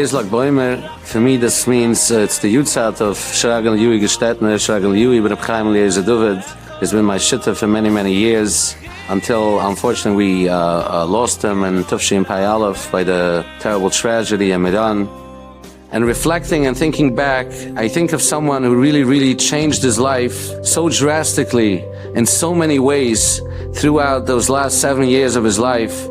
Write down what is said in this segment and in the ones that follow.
Beis Lag Boimer, for me this means it's the Yutzat of Shragan Yui Gestetner, Shragan Yui, but Chaim Eliezer David has been my shitta for many, many years, until unfortunately we lost him in Tufshin Payalov by the terrible tragedy in Iran. And reflecting and thinking back, I think of someone who really, really changed his life so drastically in so many ways throughout those last 7 years of his life.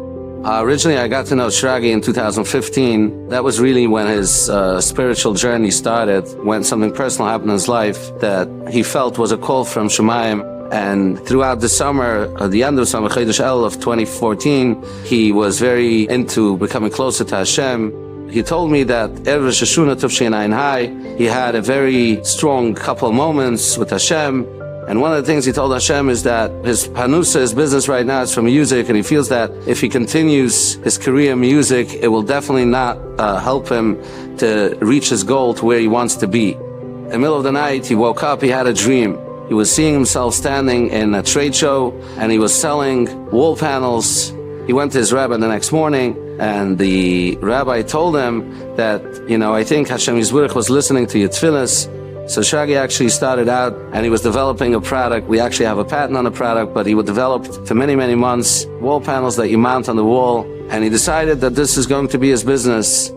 Originally, I got to know Shragi in 2015. That was really when his spiritual journey started, when something personal happened in his life that he felt was a call from Shemayim. And throughout the summer, at the end of summer, Chodesh El of 2014, he was very into becoming closer to Hashem. He told me that Erev Rosh Hashanah Tufshin Ayin Hai, he had a very strong couple of moments with Hashem. And one of the things he told Hashem is that his panusa, his business right now is from music, and he feels that if he continues his career in music, it will definitely not help him to reach his goal to where he wants to be. In the middle of the night, he woke up, he had a dream. He was seeing himself standing in a trade show, and he was selling wall panels. He went to his rabbi the next morning, and the rabbi told him that, I think Hashem Yisburach was listening to your tefillas. So Shagi actually started out and he was developing a product. We actually have a patent on the product, but he would develop for many, many months wall panels that you mount on the wall. And he decided that this is going to be his business.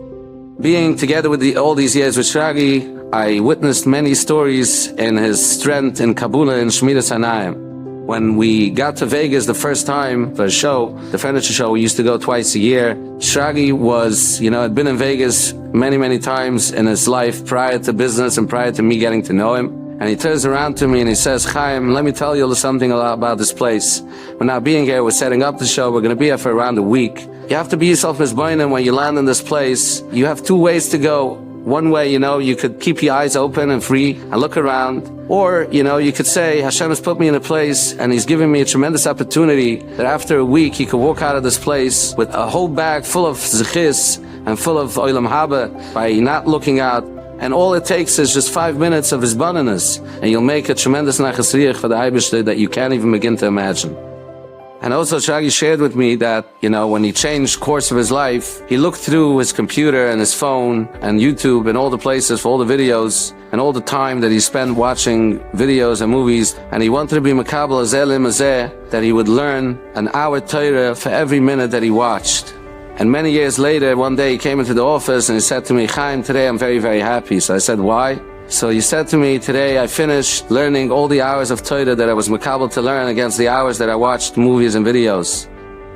Being together with all these years with Shagi, I witnessed many stories in his strength in Kabula and Shmiras Hanayim. When we got to Vegas the first time for a show, the furniture show, we used to go twice a year. Shagi was, had been in Vegas many, many times in his life prior to business and prior to me getting to know him. And he turns around to me and he says, Chaim, let me tell you something about this place. We're not being here, we're setting up the show, we're going to be here for around a week. You have to be yourself mizboinen when you land in this place. You have two ways to go. One way, you could keep your eyes open and free and look around. Or, you could say, Hashem has put me in a place and He's giving me a tremendous opportunity that after a week He could walk out of this place with a whole bag full of zechis and full of oilam haba by not looking out. And all it takes is just 5 minutes of His boniness, and you'll make a tremendous nachas riyach for the Eibishter that you can't even begin to imagine. And also Shagi shared with me that, when he changed course of his life, he looked through his computer and his phone and YouTube and all the places for all the videos and all the time that he spent watching videos and movies, and he wanted to be makabel azeh limazeh, that he would learn an hour Torah for every minute that he watched. And many years later, one day he came into the office and he said to me, Chaim, today I'm very, very happy. So I said, why? So he said to me, today I finished learning all the hours of Torah that I was makabel to learn against the hours that I watched movies and videos.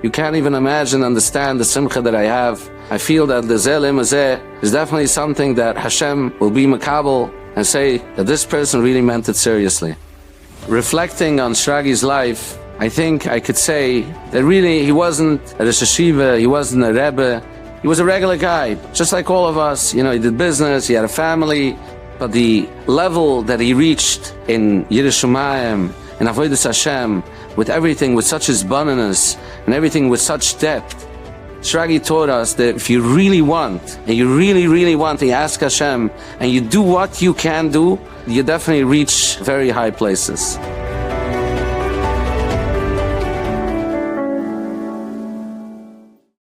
You can't even understand the simcha that I have. I feel that the zeh limazeh is definitely something that Hashem will be makabel and say that this person really meant it seriously. Reflecting on Shragi's life, I think I could say that really he wasn't a Rosh Hashiva, he wasn't a Rebbe, he was a regular guy, just like all of us. He did business, he had a family. But the level that he reached in Yerushalayim, in Avodas Hashem, with everything with such hisbonenus and everything with such depth, Shragi taught us that if you really want, and you really, really want, and you ask Hashem, and you do what you can do, you definitely reach very high places.